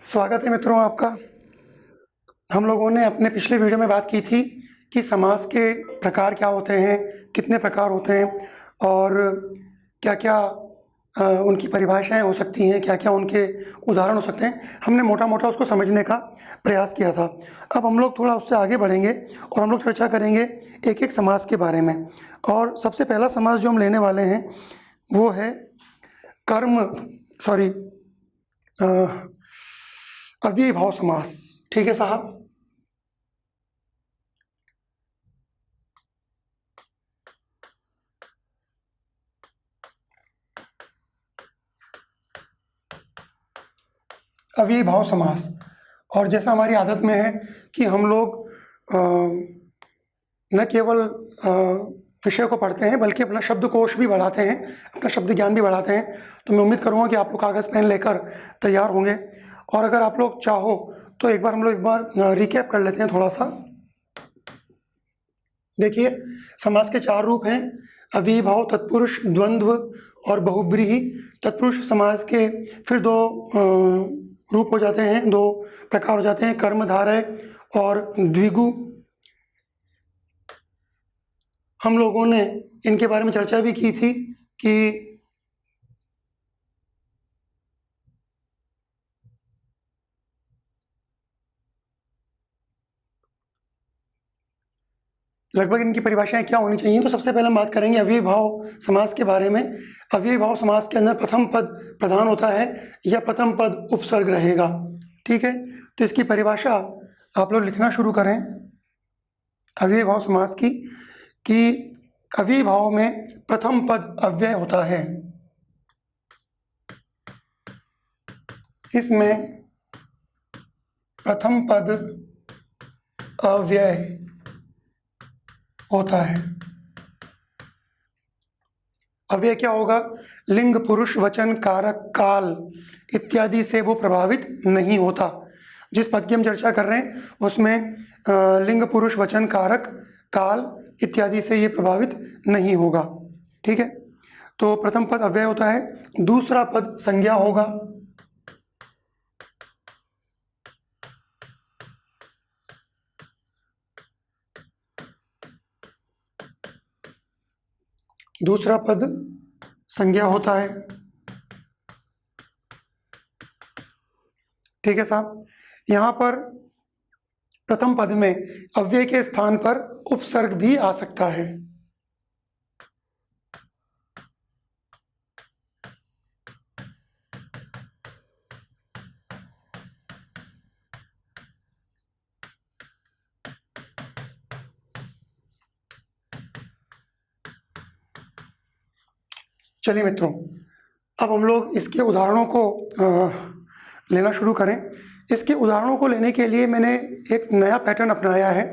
स्वागत है मित्रों आपका। हम लोगों ने अपने पिछले वीडियो में बात की थी कि समास के प्रकार क्या होते हैं, कितने प्रकार होते हैं और क्या क्या उनकी परिभाषाएं हो सकती हैं, क्या क्या उनके उदाहरण हो सकते हैं। हमने मोटा मोटा उसको समझने का प्रयास किया था। अब हम लोग थोड़ा उससे आगे बढ़ेंगे और हम लोग चर्चा करेंगे एक एक समास के बारे में। और सबसे पहला समास जो हम लेने वाले हैं वो है अव्ययीभाव समास। ठीक है साहब। अव्ययीभाव समास। और जैसा हमारी आदत में है कि हम लोग न केवल विषय को पढ़ते हैं बल्कि अपना शब्दकोश भी बढ़ाते हैं, अपना शब्द ज्ञान भी बढ़ाते हैं। तो मैं उम्मीद करूँगा कि आप लोग कागज़ पेन लेकर तैयार होंगे। और अगर आप लोग चाहो तो एक बार रिकैप कर लेते हैं थोड़ा सा। देखिए, समास के 4 रूप हैं: अव्ययीभाव, तत्पुरुष, द्वंद्व और बहुब्रीहि। तत्पुरुष समास के फिर 2 रूप हो जाते हैं, 2 प्रकार हो जाते हैं: कर्मधारय और द्विगु। हम लोगों ने इनके बारे में चर्चा भी की थी कि लगभग इनकी परिभाषाएं क्या होनी चाहिए। तो सबसे पहले हम बात करेंगे अव्ययीभाव समास के बारे में। अव्ययीभाव समास के अंदर प्रथम पद प्रधान होता है या प्रथम पद उपसर्ग रहेगा। ठीक है, तो इसकी परिभाषा आप लोग लिखना शुरू करें अव्ययीभाव समास की, कि अव्ययीभाव में प्रथम पद अव्यय होता है। इसमें प्रथम पद अव्यय होता है। अव्यय क्या होगा? लिंग, पुरुष, वचन, कारक, काल इत्यादि से वो प्रभावित नहीं होता। जिस पद की हम चर्चा कर रहे हैं उसमें लिंग, पुरुष, वचन, कारक, काल इत्यादि से ये प्रभावित नहीं होगा। ठीक है, तो प्रथम पद अव्यय होता है। दूसरा पद संज्ञा होगा। दूसरा पद संज्ञा होता है। ठीक है साहब। यहाँ पर प्रथम पद में अव्यय के स्थान पर उपसर्ग भी आ सकता है। चलिए मित्रों, अब हम लोग इसके उदाहरणों को लेना शुरू करें। इसके उदाहरणों को लेने के लिए मैंने एक नया पैटर्न अपनाया है।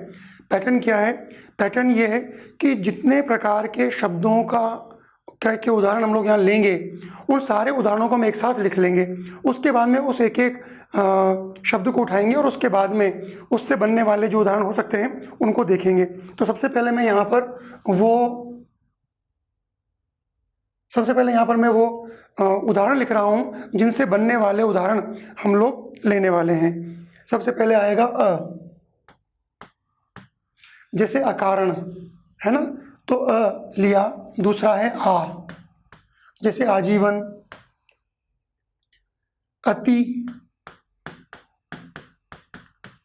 पैटर्न क्या है? पैटर्न ये है कि जितने प्रकार के शब्दों के उदाहरण हम लोग यहाँ लेंगे उन सारे उदाहरणों को हम एक साथ लिख लेंगे। उसके बाद में उस एक एक शब्द को उठाएंगे और उसके बाद में उससे बनने वाले जो उदाहरण हो सकते हैं उनको देखेंगे। तो सबसे पहले मैं यहाँ पर वो उदाहरण लिख रहा हूँ जिनसे बनने वाले उदाहरण हम लोग लेने वाले हैं। सबसे पहले आएगा जैसे अकारण है ना, तो लिया। दूसरा है जैसे आजीवन, अति,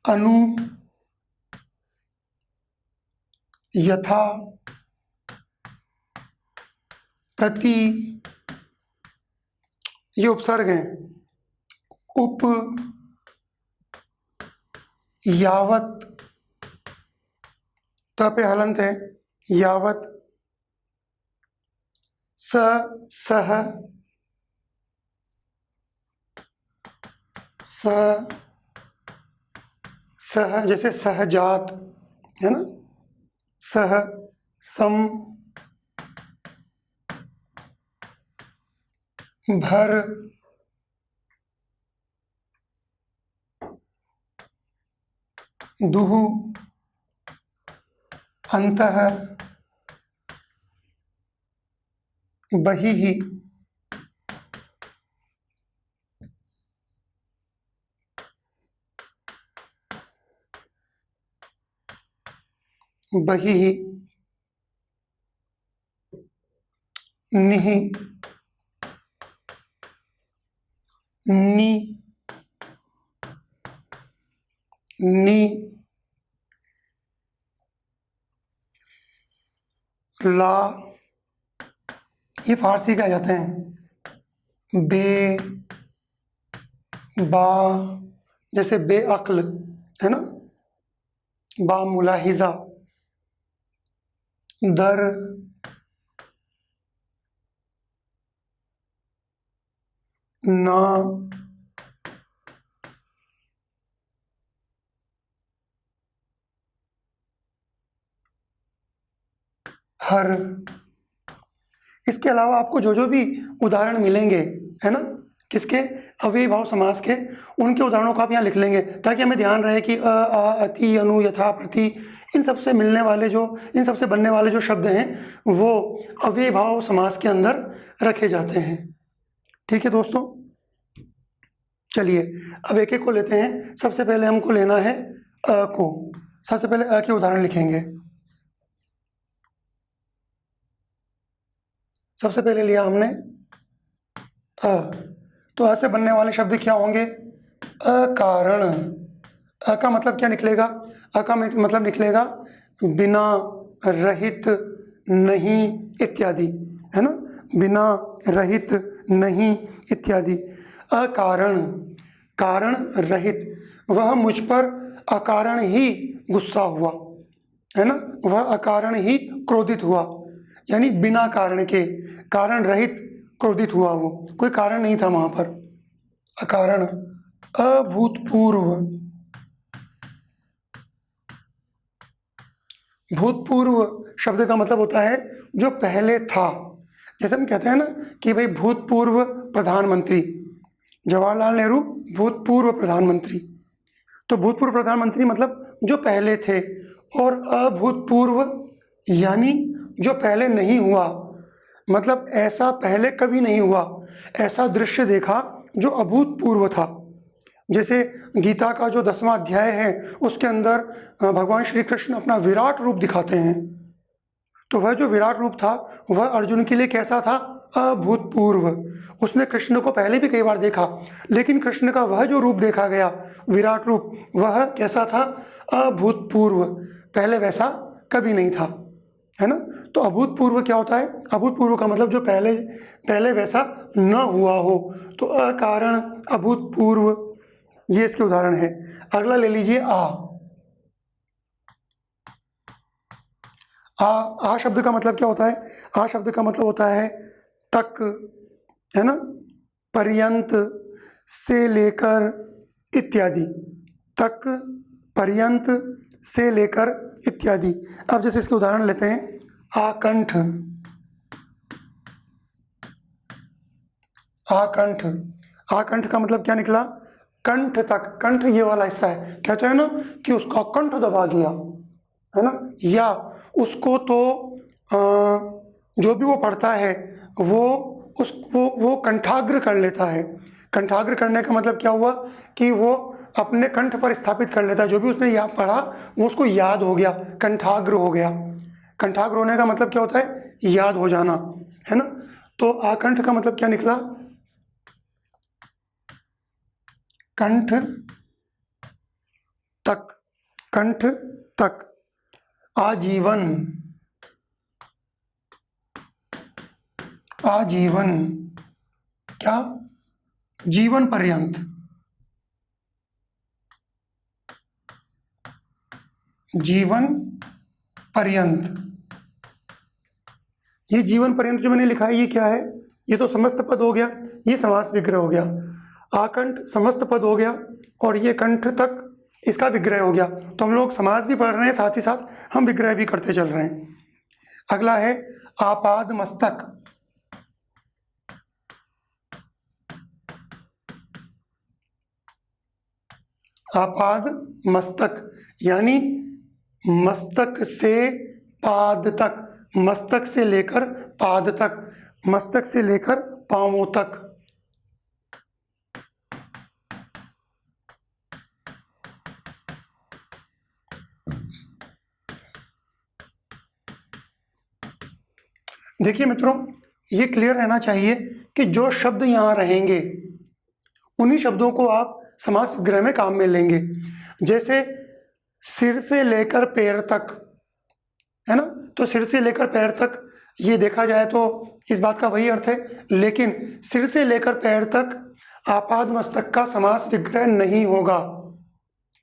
अनु, यथा, प्रति, ये उपसर्ग हैं। उप, यावत, त पे हलंत है, यावत, सह, जैसे सहजात है ना, सह, सम, भर, दुहु, अंतः, बहिः, बहिः निः नि नि ला, ये फारसी के आ जाते हैं। बे बा, जैसे बेअक्ल है ना, बा मुलाहिजा। दर ना, हर। इसके अलावा आपको जो जो भी उदाहरण मिलेंगे, है ना, किसके, अव्ययी भाव समास के, उनके उदाहरणों को आप यहाँ लिख लेंगे, ताकि हमें ध्यान रहे कि अ, आ, अति, अनु, यथा, प्रति, इन सबसे मिलने वाले जो, इन सबसे बनने वाले जो शब्द हैं वो अव्ययी भाव समास के अंदर रखे जाते हैं। ठीक है दोस्तों, चलिए अब एक एक को लेते हैं। सबसे पहले हमको लेना है अ को। सबसे पहले अ के उदाहरण लिखेंगे। सबसे पहले लिया हमने अ, तो अ से बनने वाले शब्द क्या होंगे? अकारण। अ का मतलब क्या निकलेगा? अ का मतलब निकलेगा बिना, रहित, नहीं इत्यादि, है ना, बिना, रहित, नहीं इत्यादि। अकारण, कारण रहित, वह मुझ पर अकारण ही गुस्सा हुआ, है ना, वह अकारण ही क्रोधित हुआ, यानी बिना कारण के, कारण रहित क्रोधित हुआ, वो कोई कारण नहीं था वहां पर। अकारण। अभूतपूर्व, भूतपूर्व शब्द का मतलब होता है जो पहले था। जैसे हम कहते हैं ना कि भाई भूतपूर्व प्रधानमंत्री, जवाहरलाल नेहरू भूतपूर्व प्रधानमंत्री, तो भूतपूर्व प्रधानमंत्री मतलब जो पहले थे। और अभूतपूर्व यानी जो पहले नहीं हुआ, मतलब ऐसा पहले कभी नहीं हुआ, ऐसा दृश्य देखा जो अभूतपूर्व था। जैसे गीता का जो 10वां अध्याय है उसके अंदर भगवान श्री कृष्ण अपना विराट रूप दिखाते हैं, तो वह जो विराट रूप था वह अर्जुन के लिए कैसा था? अभूतपूर्व। उसने कृष्ण को पहले भी कई बार देखा, लेकिन कृष्ण का वह जो रूप देखा गया, विराट रूप, वह कैसा था? अभूतपूर्व, पहले वैसा कभी नहीं था, है ना। तो अभूतपूर्व क्या होता है? अभूतपूर्व का मतलब जो पहले पहले वैसा न हुआ हो, तो अकारण, अभूतपूर्व, ये इसके उदाहरण है। अगला ले लीजिए आ। आ शब्द का मतलब क्या होता है? आ शब्द का मतलब होता है तक, है ना, पर्यंत, से लेकर इत्यादि, तक, पर्यंत, से लेकर इत्यादि। अब जैसे इसके उदाहरण लेते हैं। आकंठ, आकंठ, आकंठ का मतलब क्या निकला? कंठ तक, कंठ ये वाला हिस्सा है, कहते हैं ना कि उसका कंठ दबा दिया, है ना, या उसको तो जो भी वो पढ़ता है वो उसको वो कंठाग्र कर लेता है। कंठाग्र करने का मतलब क्या हुआ कि वो अपने कंठ पर स्थापित कर लेता है, जो भी उसने याद पढ़ा वो उसको याद हो गया, कंठाग्र हो गया। कंठाग्र होने का मतलब क्या होता है? याद हो जाना, है ना। तो आकंठ का मतलब क्या निकला? कंठ तक, कंठ तक। आजीवन, आजीवन क्या? जीवन पर्यंत, जीवन पर्यंत। ये जीवन पर्यंत जो मैंने लिखा है ये क्या है? ये तो समस्त पद हो गया, ये समास विग्रह हो गया। आकंठ समस्त पद हो गया और ये कंठ तक इसका विग्रह हो गया। तो हम लोग समास भी पढ़ रहे हैं, साथ ही साथ हम विग्रह भी करते चल रहे हैं। अगला है आपाद मस्तक। आपाद मस्तक यानी मस्तक से पाद तक, मस्तक से लेकर पाद तक, मस्तक से लेकर पांवों तक। देखिए मित्रों, ये क्लियर रहना चाहिए कि जो शब्द यहाँ रहेंगे उन्हीं शब्दों को आप समास विग्रह में काम में लेंगे। जैसे सिर से लेकर पैर तक, है ना, तो सिर से लेकर पैर तक ये देखा जाए तो इस बात का वही अर्थ है, लेकिन सिर से लेकर पैर तक आपाद मस्तक का समास विग्रह नहीं होगा।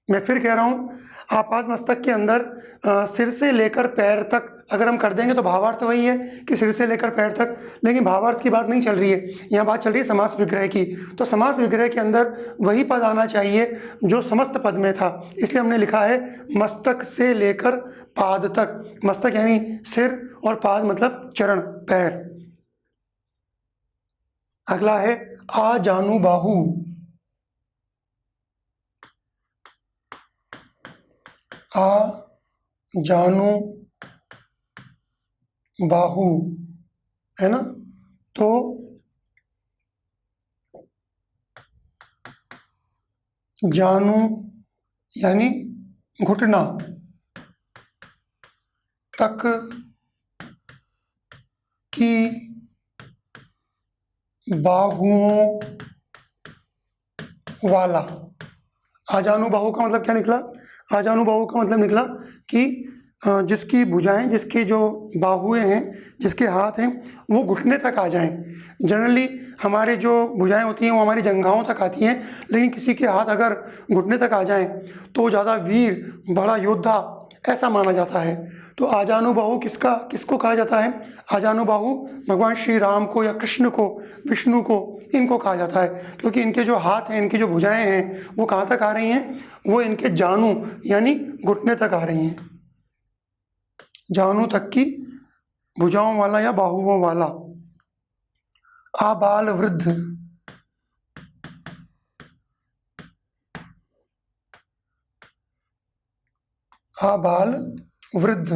मैं फिर कह रहा हूँ, आपाद मस्तक के अंदर सिर से लेकर पैर तक अगर हम कर देंगे तो भावार्थ वही है कि सिर से लेकर पैर तक, लेकिन भावार्थ की बात नहीं चल रही है, यहाँ बात चल रही है समास विग्रह की। तो समास विग्रह के अंदर वही पद आना चाहिए जो समस्त पद में था, इसलिए हमने लिखा है मस्तक से लेकर पाद तक। मस्तक यानी सिर और पाद मतलब चरण, पैर। अगला है आ जानू बाहू। आ जानू बाहू, है ना, तो जानू यानी घुटना तक की बाहुओं वाला। आजानु बाहु का मतलब क्या निकला? आजानु बाहु का मतलब निकला कि जिसकी भुजाएं, जिसकी जो बाहुएं हैं, जिसके हाथ हैं, वो घुटने तक आ जाएं। जनरली हमारे जो भुजाएं होती हैं वो हमारी जंघाओं तक आती हैं, लेकिन किसी के हाथ अगर घुटने तक आ जाएं तो वो ज़्यादा वीर, बड़ा योद्धा ऐसा माना जाता है। तो आजानु बाहु किसको कहा जाता है? आजानु बाहु भगवान श्री राम को या कृष्ण को, विष्णु को, इनको कहा जाता है, क्योंकि इनके जो हाथ हैं, इनकी जो भुजाएं हैं वो कहाँ तक आ रही हैं? वो इनके जानू यानी घुटने तक आ रही हैं। जानू तक की भुजाओं वाला या बाहुओं वाला। आबाल वृद्ध। आबाल वृद्ध,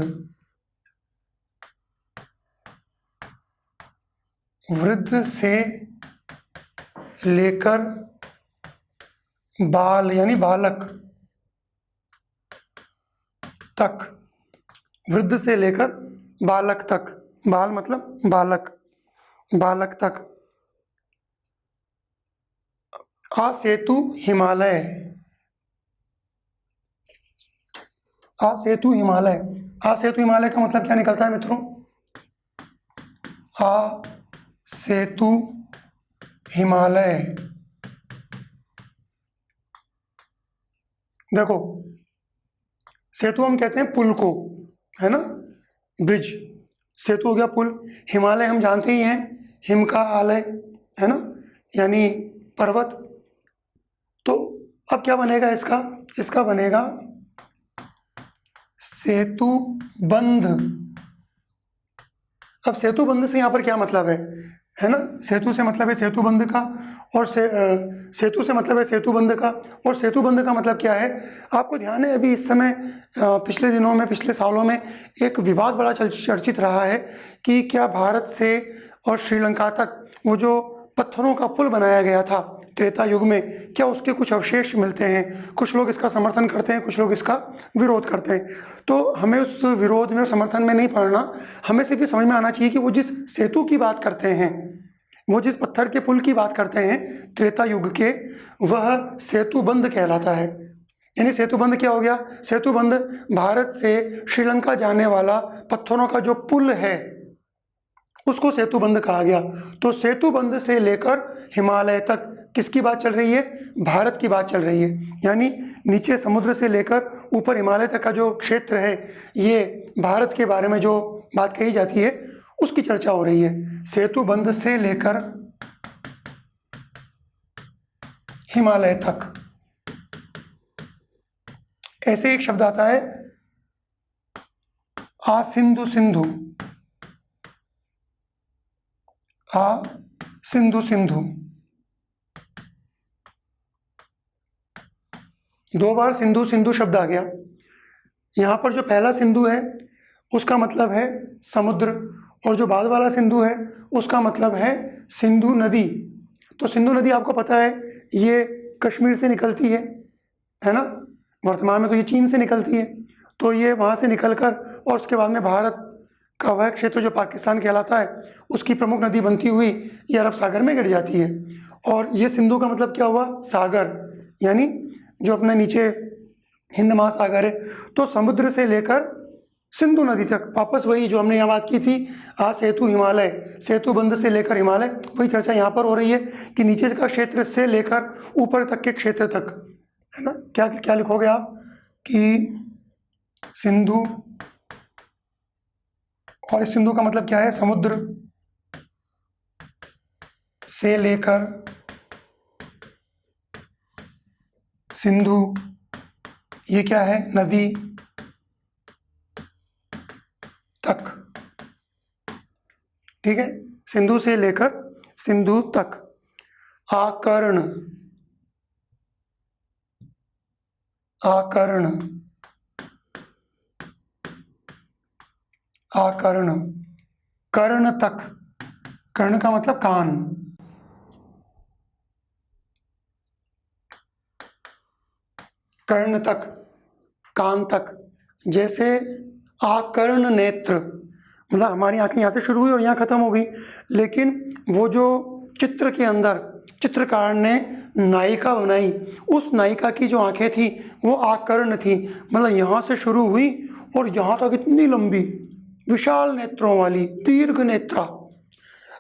वृद्ध से लेकर बाल यानी बालक तक। वृद्ध से लेकर बालक तक, बाल मतलब बालक, बालक तक। आ सेतु हिमालय। आ सेतु हिमालय। आ सेतु हिमालय का मतलब क्या निकलता है मित्रों? आ सेतु हिमालय। देखो, सेतु हम कहते हैं पुल को, है ना, ब्रिज। सेतु हो गया पुल। हिमालय हम जानते ही हैं, हिम का आलय, है ना, यानी पर्वत। तो अब क्या बनेगा इसका? इसका बनेगा सेतु बंध। अब सेतु बंध से यहाँ पर क्या मतलब है ना? सेतु से मतलब है सेतु बंध का, और सेतु से मतलब है सेतु बंध का, और सेतु बंध का मतलब क्या है? आपको ध्यान है अभी इस समय पिछले दिनों में, पिछले सालों में एक विवाद बड़ा चर्चित रहा है कि क्या भारत से और श्रीलंका तक वो जो पत्थरों का पुल बनाया गया था त्रेता युग में, क्या उसके कुछ अवशेष मिलते हैं? कुछ लोग इसका समर्थन करते हैं, कुछ लोग इसका विरोध करते हैं। तो हमें उस विरोध में और समर्थन में नहीं पड़ना, हमें सिर्फ ये समझ में आना चाहिए कि वो जिस सेतु की बात करते हैं, वो जिस पत्थर के पुल की बात करते हैं त्रेता युग के, वह सेतुबंध कहलाता है। यानी सेतुबंध क्या हो गया? सेतुबंध भारत से श्रीलंका जाने वाला पत्थरों का जो पुल है उसको सेतुबंध कहा गया। तो सेतुबंध से लेकर हिमालय तक किसकी बात चल रही है? भारत की बात चल रही है। यानी नीचे समुद्र से लेकर ऊपर हिमालय तक का जो क्षेत्र है, ये भारत के बारे में जो बात कही जाती है उसकी चर्चा हो रही है। सेतुबंध से लेकर हिमालय तक। ऐसे एक शब्द आता है आ सिंधु सिंधु। आ सिंधु सिंधु। दो बार सिंधु सिंधु शब्द आ गया। यहाँ पर जो पहला सिंधु है उसका मतलब है समुद्र, और जो बाद वाला सिंधु है उसका मतलब है सिंधु नदी। तो सिंधु नदी आपको पता है ये कश्मीर से निकलती है ना, वर्तमान में तो ये चीन से निकलती है। तो ये वहाँ से निकलकर और उसके बाद में भारत का वह क्षेत्र जो पाकिस्तान कहलाता है उसकी प्रमुख नदी बनती हुई ये अरब सागर में गिर जाती है। और ये सिंधु का मतलब क्या हुआ? सागर, यानी जो अपने नीचे हिंद महासागर है। तो समुद्र से लेकर सिंधु नदी तक, वापस वही जो हमने यहाँ बात की थी, सेतु हिमालय, सेतु बंध से लेकर हिमालय, वही चर्चा यहाँ पर हो रही है कि नीचे का क्षेत्र से लेकर ऊपर तक के क्षेत्र तक, है ना। क्या क्या लिखोगे आप कि सिंधु, और इस सिंधु का मतलब क्या है? समुद्र से लेकर सिंधु, ये क्या है? नदी तक, ठीक है, सिंधु से लेकर सिंधु तक। आकर्ण, आकर्ण, आकर्ण, कर्ण तक, कर्ण का मतलब कान, कर्ण तक, कान तक। जैसे आकर्ण नेत्र, मतलब हमारी आंखें यहाँ से शुरू हुई और यहाँ खत्म हो गई, लेकिन वो जो चित्र के अंदर चित्रकार ने नायिका बनाई, उस नायिका की जो आंखें थी वो आकर्ण थी, मतलब यहाँ से शुरू हुई और यहाँ तक इतनी लंबी विशाल नेत्रों वाली, दीर्घ नेत्रा।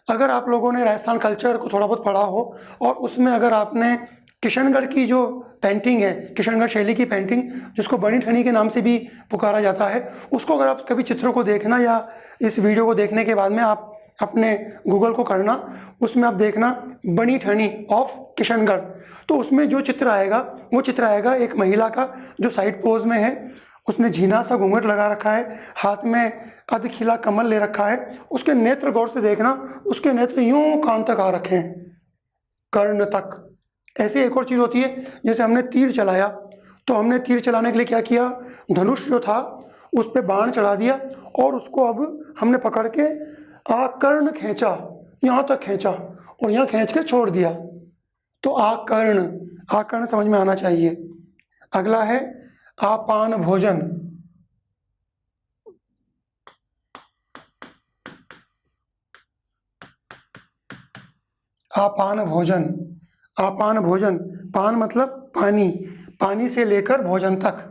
अगर आप लोगों ने राजस्थान कल्चर को थोड़ा बहुत पढ़ा हो और उसमें अगर आपने किशनगढ़ की जो पेंटिंग है, किशनगढ़ शैली की पेंटिंग, जिसको बनी ठनी के नाम से भी पुकारा जाता है, उसको अगर आप कभी चित्रों को देखना या इस वीडियो को देखने के बाद में आप अपने गूगल को करना, उसमें आप देखना बनी ठनी ऑफ किशनगढ़, तो उसमें जो चित्र आएगा वो चित्र आएगा एक महिला का जो साइड पोज में है, उसने झीना सा घूंघट लगा रखा है, हाथ में अध खिला कमल ले रखा है, उसके नेत्र गौर से देखना, उसके नेत्र यूं कान तक आ रखे हैं, कर्ण तक। ऐसे एक और चीज़ होती है, जैसे हमने तीर चलाया, तो हमने तीर चलाने के लिए क्या किया? धनुष जो था उस पर बाण चढ़ा दिया और उसको अब हमने पकड़ के आकर्ण खींचा, यहाँ तक खींचा और यहाँ खींच के छोड़ दिया, तो आकर्ण, आकर्ण समझ में आना चाहिए। अगला है आपान भोजन, आपान भोजन, आपान भोजन, पान मतलब पानी, पानी से लेकर भोजन तक,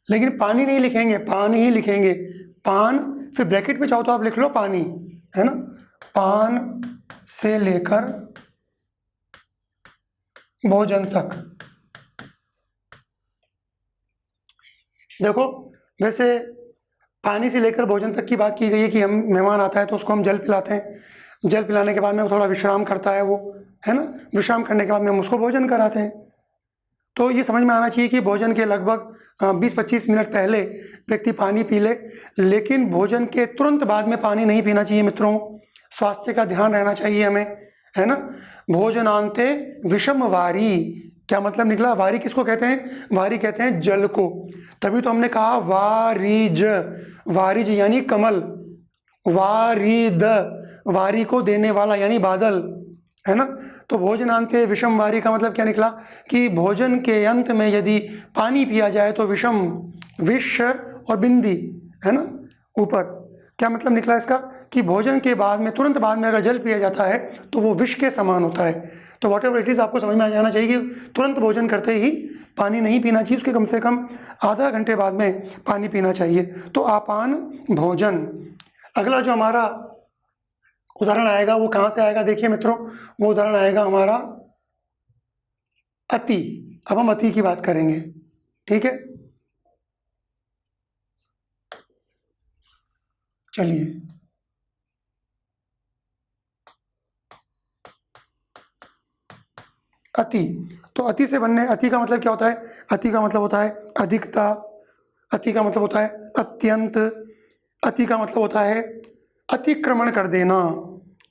लेकिन पानी नहीं लिखेंगे, पानी ही लिखेंगे, पान, फिर ब्रैकेट में चाहो तो आप लिख लो पानी, है ना। पान से लेकर भोजन तक। देखो, वैसे पानी से लेकर भोजन तक की बात की गई है कि हम मेहमान आता है तो उसको हम जल पिलाते हैं, जल पिलाने के बाद में वो थोड़ा विश्राम करता है, वो, है ना, विश्राम करने के बाद में हम उसको भोजन कराते हैं। तो ये समझ में आना चाहिए कि भोजन के लगभग 20-25 मिनट पहले व्यक्ति पानी पी ले, लेकिन भोजन के तुरंत बाद में पानी नहीं पीना चाहिए मित्रों, स्वास्थ्य का ध्यान रहना चाहिए हमें, है ना। भोजनांते विषम वारी, क्या मतलब निकला? वारी किसको कहते हैं? वारी कहते हैं जल को, तभी तो हमने कहा वारिज, वारिज यानी कमल, वारिद, वारी को देने वाला यानी बादल, है ना। तो भोजनांते विषम वारी का मतलब क्या निकला कि भोजन के अंत में यदि पानी पिया जाए तो विषम, विष और बिंदी, है ना, ऊपर, क्या मतलब निकला इसका कि भोजन के बाद में, तुरंत बाद में अगर जल पिया जाता है तो वो विष के समान होता है। तो वॉट एवर इट इज़, आपको समझ में आ जाना चाहिए कि तुरंत भोजन करते ही पानी नहीं पीना चाहिए, उसके कम से कम आधा घंटे बाद में पानी पीना चाहिए। तो आपान भोजन। अगला जो हमारा उदाहरण आएगा वो कहाँ से आएगा? देखिए मित्रों, वो उदाहरण आएगा हमारा अति। अब हम अति की बात करेंगे, ठीक है। चलिए, अति, तो अति से बनने, अति का मतलब क्या होता है? अति का मतलब होता है अधिकता, अति का मतलब होता है अत्यंत, अति का मतलब होता है अतिक्रमण कर देना,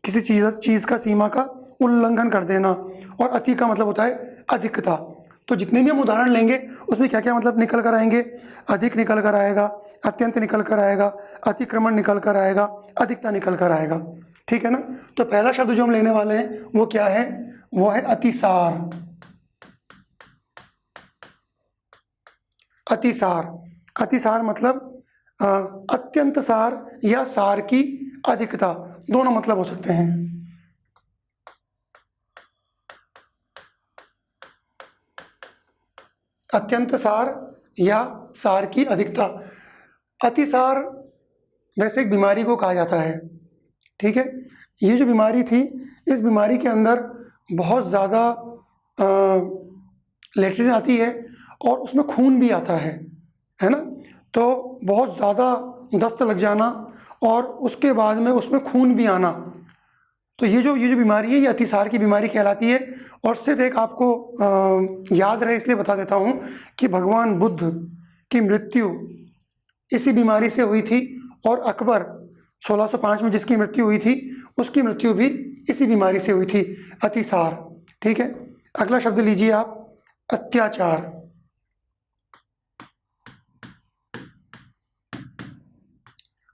किसी चीज़ का सीमा का उल्लंघन कर देना, और अति का मतलब होता है अधिकता। तो जितने भी हम उदाहरण लेंगे उसमें क्या क्या मतलब निकल कर आएंगे? अधिक निकल कर आएगा, अत्यंत निकल कर आएगा, अतिक्रमण निकल कर आएगा, अधिकता निकल कर आएगा, ठीक है ना। तो पहला शब्द जो हम लेने वाले हैं वो क्या है? वो है अतिसार। अतिसार, अतिसार मतलब अत्यंत सार या सार की अधिकता, दोनों मतलब हो सकते हैं। अत्यंत सार या सार की अधिकता। अतिसार वैसे एक बीमारी को कहा जाता है, ठीक है। ये जो बीमारी थी, इस बीमारी के अंदर बहुत ज़्यादा लेटरिन आती है और उसमें खून भी आता है ना। तो बहुत ज़्यादा दस्त लग जाना और उसके बाद में उसमें खून भी आना, तो ये जो बीमारी है, ये अतिसार की बीमारी कहलाती है। और सिर्फ एक आपको याद रहे इसलिए बता देता हूँ कि भगवान बुद्ध की मृत्यु इसी बीमारी से हुई थी, और अकबर 1605 में जिसकी मृत्यु हुई थी, उसकी मृत्यु भी इसी बीमारी से हुई थी, अतिसार, ठीक है। अगला शब्द लीजिए आप, अत्याचार।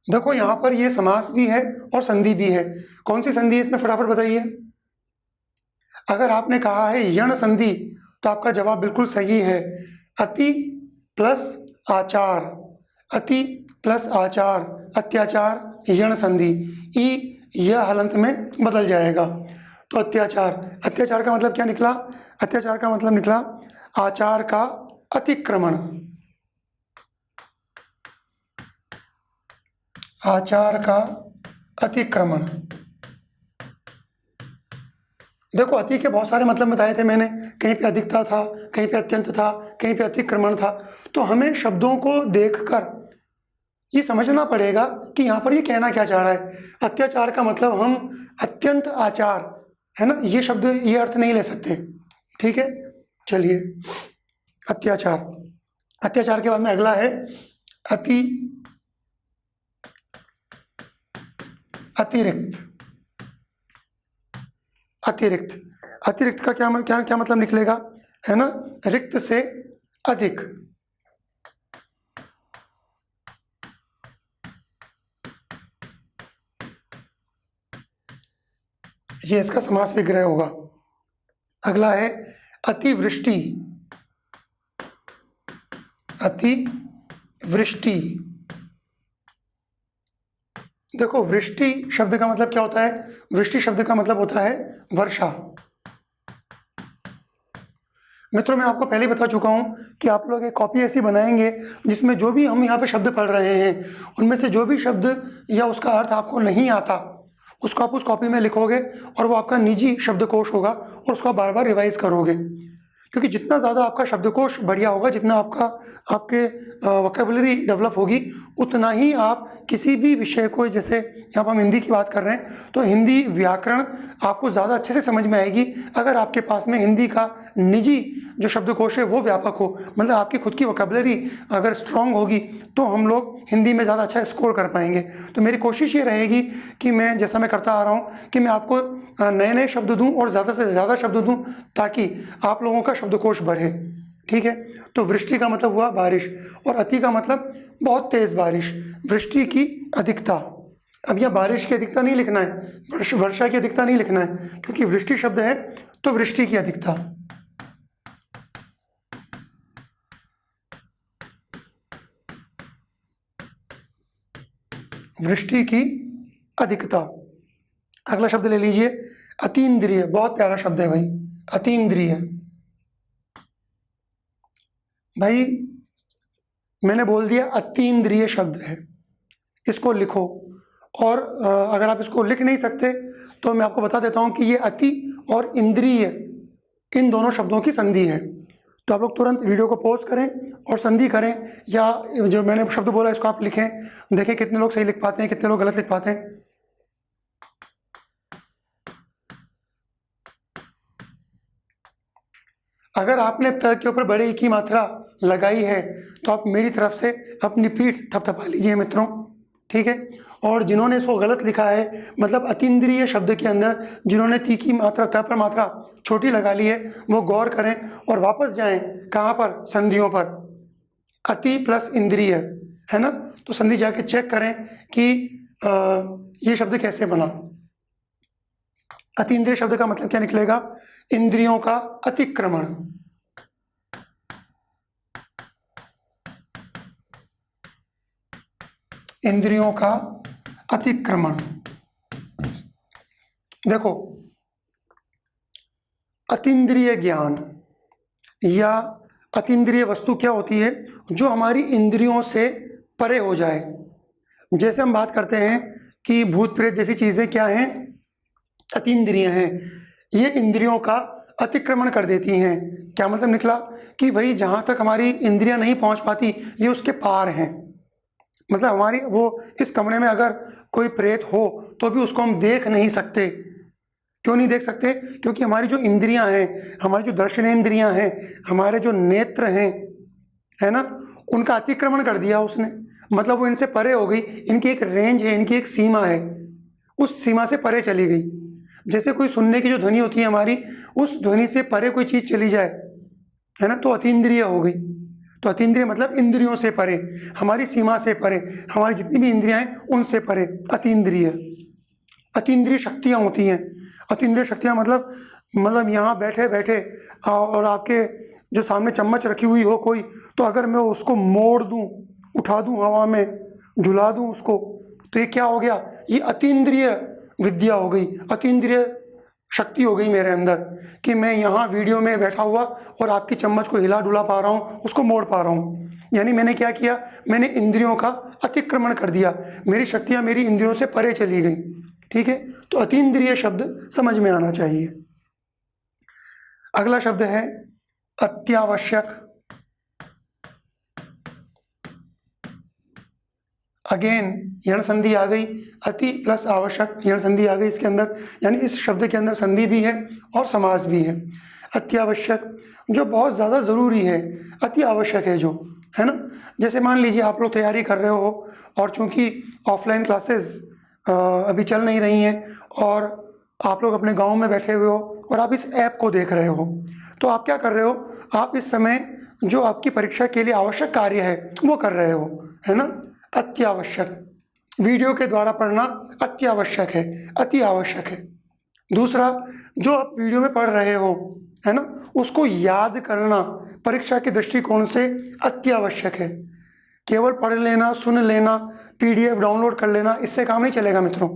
देखो यहाँ पर ये समास भी है और संधि भी है। कौन सी संधि है इसमें, फटाफट बताइए। अगर आपने कहा है यण संधि तो आपका जवाब बिल्कुल सही है। अति प्लस आचार, अति प्लस आचार, अत्याचार, यण संधि, ई यह हलंत में बदल जाएगा। तो अत्याचार, अत्याचार का मतलब क्या निकला? अत्याचार का मतलब निकला आचार का अतिक्रमण, आचार का अतिक्रमण। देखो अति के बहुत सारे मतलब बताए थे मैंने, कहीं पे अधिकता था, कहीं पे अत्यंत था, कहीं पे अतिक्रमण था। तो हमें शब्दों को देखकर ये समझना पड़ेगा कि यहाँ पर ये कहना क्या चाह रहा है। अत्याचार का मतलब हम अत्यंत आचार, है ना, ये शब्द ये अर्थ नहीं ले सकते, ठीक है। चलिए, अत्याचार। अत्याचार के बाद में अगला है अति, अतिरिक्त। अतिरिक्त, अतिरिक्त का क्या मतलब निकलेगा, है ना, रिक्त से अधिक। ये इसका समास विग्रह होगा। अगला है अतिवृष्टि, अतिवृष्टि। देखो वृष्टि शब्द का मतलब क्या होता है? वृष्टि शब्द का मतलब होता है वर्षा। मित्रों मैं आपको पहले ही बता चुका हूँ कि आप लोग एक कॉपी ऐसी बनाएंगे जिसमें जो भी हम यहाँ पे शब्द पढ़ रहे हैं उनमें से जो भी शब्द या उसका अर्थ आपको नहीं आता उसको आप उस कॉपी में लिखोगे और वो आपका निजी शब्दकोश होगा और उसको आप बार बार रिवाइज करोगे, क्योंकि जितना ज़्यादा आपका शब्दकोश बढ़िया होगा, जितना आपके वोकैबुलरी डेवलप होगी, उतना ही आप किसी भी विषय को, जैसे यहाँ पर हम हिंदी की बात कर रहे हैं तो हिंदी व्याकरण आपको ज़्यादा अच्छे से समझ में आएगी अगर आपके पास में हिंदी का निजी जो शब्दकोश है वो व्यापक हो। मतलब आपकी खुद की वोकैबुलरी अगर स्ट्रांग होगी तो हम लोग हिंदी में ज़्यादा अच्छा स्कोर कर पाएंगे। तो मेरी कोशिश ये रहेगी कि मैं, जैसा मैं करता आ रहा हूँ, कि मैं आपको नए नए शब्द दूँ और ज़्यादा से ज़्यादा शब्द दूँ ताकि आप लोगों का शब्दकोश बढ़े, ठीक है। तो वृष्टि का मतलब हुआ बारिश और अति का मतलब बहुत तेज़ बारिश। वृष्टि की अधिकता, अब यह बारिश की अधिकता नहीं लिखना है, वर्षा की अधिकता नहीं लिखना है, क्योंकि वृष्टि शब्द है तो वृष्टि की अधिकता। वृष्टि की अधिकता। अगला शब्द ले लीजिए अतीन्द्रिय। बहुत प्यारा शब्द है भाई, अतीन्द्रिय। भाई मैंने बोल दिया अतीन्द्रिय शब्द है, इसको लिखो। और अगर आप इसको लिख नहीं सकते तो मैं आपको बता देता हूँ कि ये अति और इंद्रिय इन दोनों शब्दों की संधि है। तो आप लोग तुरंत वीडियो को पॉज करें और संधि करें, या जो मैंने शब्द बोला इसको आप लिखें, देखें कितने लोग सही लिख पाते हैं, कितने लोग गलत लिख पाते हैं। अगर आपने त के ऊपर बड़े ई की मात्रा लगाई है तो आप मेरी तरफ से अपनी पीठ थपथपा लीजिए मित्रों, ठीक है। और जिन्होंने इसको गलत लिखा है, मतलब अतीन्द्रिय शब्द के अंदर जिन्होंने ती की मात्रा, त पर मात्रा छोटी लगा ली है, वो गौर करें और वापस जाएं कहाँ पर, संधियों पर। अति प्लस इंद्रिय, है ना, तो संधि जाके चेक करें कि ये शब्द कैसे बना। अतीन्द्रिय शब्द का मतलब क्या निकलेगा? इंद्रियों का अतिक्रमण। इंद्रियों का अतिक्रमण। देखो, अतीन्द्रिय ज्ञान या अतीन्द्रिय वस्तु क्या होती है? जो हमारी इंद्रियों से परे हो जाए। जैसे हम बात करते हैं कि भूत प्रेत जैसी चीज़ें क्या हैं? अतीन्द्रिय हैं। ये इंद्रियों का अतिक्रमण कर देती हैं। क्या मतलब निकला? कि भाई जहाँ तक हमारी इंद्रियां नहीं पहुँच पाती, ये उसके पार हैं। मतलब हमारी वो इस कमरे में अगर कोई प्रेत हो तो भी उसको हम देख नहीं सकते। क्यों नहीं देख सकते? क्योंकि हमारी जो इंद्रियां हैं, हमारी जो दर्शनेंद्रियां हैं, हमारे जो नेत्र हैं, है ना, उनका अतिक्रमण कर दिया उसने। मतलब वो इनसे परे हो गई। इनकी एक रेंज है, इनकी एक सीमा है, उस सीमा से परे चली गई। जैसे कोई सुनने की जो ध्वनि होती है हमारी, उस ध्वनि से परे कोई चीज़ चली जाए, है ना, तो अतीन्द्रिय हो गई। तो अतीन्द्रिय मतलब इंद्रियों से परे, हमारी सीमा से परे, हमारी जितनी भी इंद्रियां हैं उनसे परे अतीन्द्रिय। अतीन्द्रिय शक्तियाँ होती हैं। अतीन्द्रिय शक्तियाँ मतलब यहाँ बैठे बैठे और आपके जो सामने चम्मच रखी हुई हो कोई, तो अगर मैं उसको मोड़ दूँ, उठा दूँ हवा में, झुला दूँ उसको, तो ये क्या हो गया? ये अतीन्द्रिय विद्या हो गई, अतीन्द्रिय शक्ति हो गई मेरे अंदर, कि मैं यहाँ वीडियो में बैठा हुआ और आपकी चम्मच को हिला डुला पा रहा हूँ, उसको मोड़ पा रहा हूँ। यानी मैंने क्या किया? मैंने इंद्रियों का अतिक्रमण कर दिया। मेरी शक्तियाँ मेरी इंद्रियों से परे चली गई। ठीक है, तो अतीन्द्रिय शब्द समझ में आना चाहिए। अगला शब्द है अत्यावश्यक। अगेन यण संधि आ गई, अति प्लस आवश्यक, यण संधि आ गई इसके अंदर। यानी इस शब्द के अंदर संधि भी है और समास भी है। अत्यावश्यक, जो बहुत ज़्यादा ज़रूरी है, अति आवश्यक है जो, है ना। जैसे मान लीजिए आप लोग तैयारी कर रहे हो और चूँकि ऑफलाइन क्लासेस अभी चल नहीं रही हैं और आप लोग अपने गांव में बैठे हुए हो और आप इस ऐप को देख रहे हो, तो आप क्या कर रहे हो? आप इस समय जो आपकी परीक्षा के लिए आवश्यक कार्य है वो कर रहे हो, है ना। अत्यावश्यक, वीडियो के द्वारा पढ़ना अत्यावश्यक है, अति आवश्यक है। दूसरा, जो आप वीडियो में पढ़ रहे हो, है ना, उसको याद करना परीक्षा के दृष्टिकोण से अत्यावश्यक है। केवल पढ़ लेना, सुन लेना, PDF डाउनलोड कर लेना, इससे काम नहीं चलेगा मित्रों।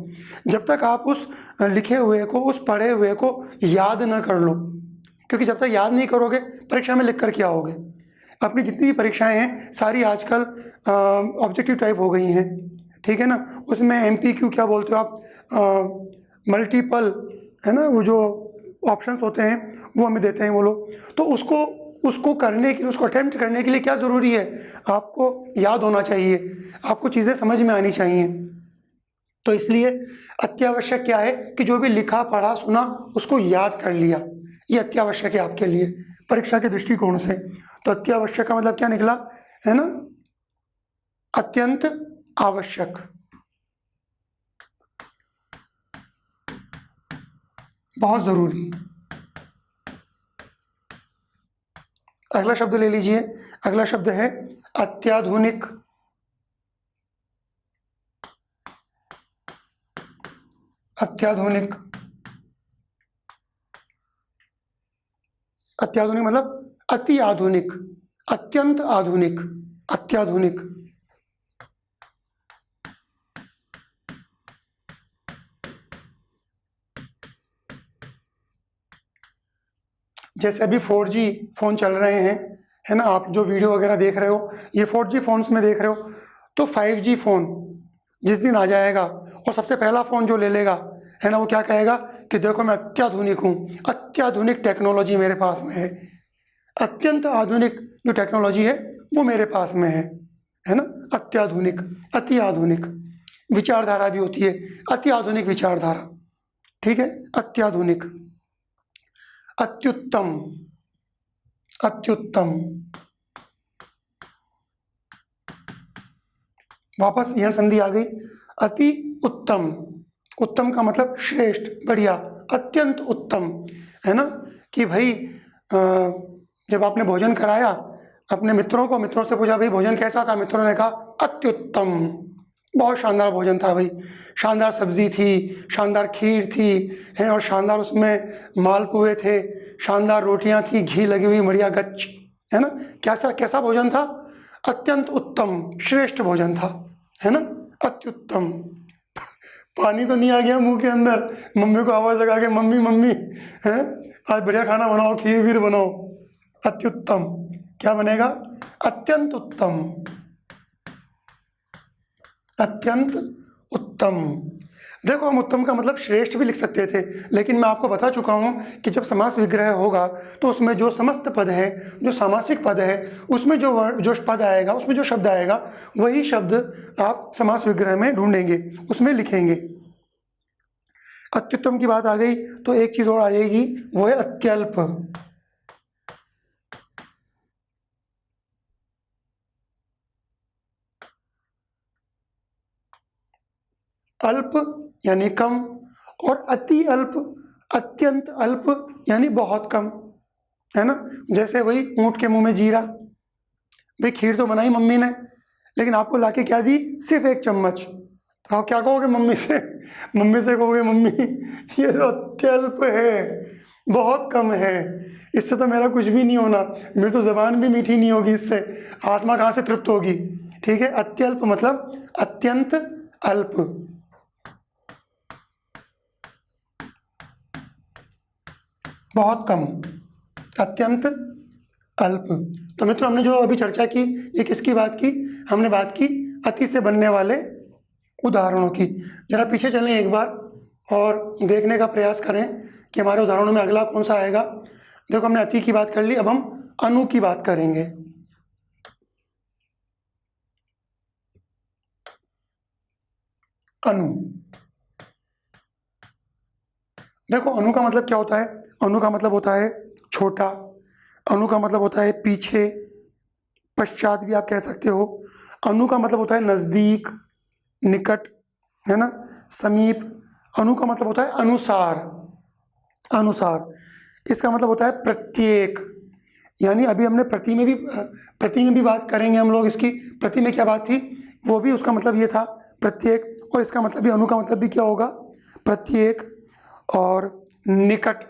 जब तक आप उस लिखे हुए को, उस पढ़े हुए को याद न कर लो, क्योंकि जब तक याद नहीं करोगे परीक्षा में लिख कर क्या होगे। अपनी जितनी भी परीक्षाएं हैं सारी आजकल ऑब्जेक्टिव टाइप हो गई हैं, ठीक है ना। उसमें MPQ क्या बोलते हो आप, मल्टीपल, है ना, वो जो ऑप्शंस होते हैं वो हमें देते हैं वो लोग। तो उसको करने के लिए, उसको अटेम्प्ट करने के लिए क्या ज़रूरी है? आपको याद होना चाहिए, आपको चीज़ें समझ में आनी चाहिए। तो इसलिए अत्यावश्यक क्या है कि जो भी लिखा पढ़ा सुना उसको याद कर लिया, ये अत्यावश्यक है आपके लिए परीक्षा के दृष्टिकोण से। तो अत्यावश्यक का मतलब क्या निकला, है ना, अत्यंत आवश्यक, बहुत ज़रूरी। अगला शब्द ले लीजिए। अगला शब्द है अत्याधुनिक। अत्याधुनिक, अत्याधुनिक मतलब अति आधुनिक, अत्यंत आधुनिक, अत्याधुनिक। जैसे अभी 4G फ़ोन चल रहे हैं, है ना, आप जो वीडियो वगैरह देख रहे हो ये 4G फ़ोन्स में देख रहे हो। तो 5G फ़ोन जिस दिन आ जाएगा और सबसे पहला फ़ोन जो ले लेगा, है ना, वो क्या कहेगा कि देखो मैं अत्याधुनिक हूँ, अत्याधुनिक टेक्नोलॉजी मेरे पास में है, अत्यंत आधुनिक जो टेक्नोलॉजी है वो मेरे पास में है ना। अत्याधुनिक, अति आधुनिक। विचारधारा भी होती है अति आधुनिक विचारधारा, ठीक है। अत्याधुनिक। अत्युत्तम, अत्युत्तम, वापस यह संधि आ गई। अति उत्तम, उत्तम का मतलब श्रेष्ठ, बढ़िया, अत्यंत उत्तम, है ना। कि भाई जब आपने भोजन कराया अपने मित्रों से पूछा भाई भोजन कैसा था, मित्रों ने कहा अत्युत्तम, बहुत शानदार भोजन था भाई, शानदार सब्जी थी, शानदार खीर थी, है, और शानदार उसमें मालपुए थे, शानदार रोटियां थी, घी लगी हुई बढ़िया गच्च, है ना। कैसा भोजन था? अत्यंत उत्तम, श्रेष्ठ भोजन था, है ना, अत्युत्तम। पानी तो नहीं आ गया मुंह के अंदर, मम्मी को आवाज़ लगा के मम्मी मम्मी हैं आज बढ़िया खाना बनाओ, खीर वीर बनाओ। अत्युत्तम क्या बनेगा? अत्यंत उत्तम, अत्यंत उत्तम। देखो हम उत्तम का मतलब श्रेष्ठ भी लिख सकते थे, लेकिन मैं आपको बता चुका हूँ कि जब समास विग्रह होगा तो उसमें जो समस्त पद है, जो सामासिक पद है, उसमें जो पद आएगा, उसमें जो शब्द आएगा, वही शब्द आप समास विग्रह में ढूंढेंगे, उसमें लिखेंगे। अत्युत्तम की बात आ गई तो एक चीज़ और आ जाएगी, वो है अत्यल्प। अल्प यानी कम, और अति अल्प, अत्यंत अल्प यानी बहुत कम, है ना। जैसे वही ऊँट के मुंह में जीरा, भाई खीर तो बनाई मम्मी ने, लेकिन आपको लाके क्या दी? सिर्फ एक चम्मच। तो आप क्या कहोगे मम्मी से? मम्मी से कहोगे मम्मी ये तो अत्यल्प है, बहुत कम है, इससे तो मेरा कुछ भी नहीं होना, मेरी तो ज़बान भी मीठी नहीं होगी, इससे आत्मा कहाँ से तृप्त होगी। ठीक है, अत्यल्प मतलब अत्यंत अल्प। बहुत कम, अत्यंत अल्प। तो मित्रों हमने जो अभी चर्चा की, ये किसकी बात की? हमने बात की अति से बनने वाले उदाहरणों की। जरा पीछे चलें एक बार और देखने का प्रयास करें कि हमारे उदाहरणों में अगला कौन सा आएगा। देखो हमने अति की बात कर ली, अब हम अनु की बात करेंगे। अनु, देखो अनु का मतलब क्या होता है? अनु का मतलब होता है छोटा, अनु का मतलब होता है पीछे, पश्चात भी आप कह सकते हो। अनु का मतलब होता है नज़दीक, निकट, है ना, समीप। अनु का मतलब होता है अनुसार, अनुसार। इसका मतलब होता है प्रत्येक, यानी अभी हमने प्रति में भी बात करेंगे हम लोग इसकी। प्रति में क्या बात थी? वो भी उसका मतलब ये था प्रत्येक, और इसका मतलब भी अनु का मतलब भी क्या होगा? प्रत्येक और निकट,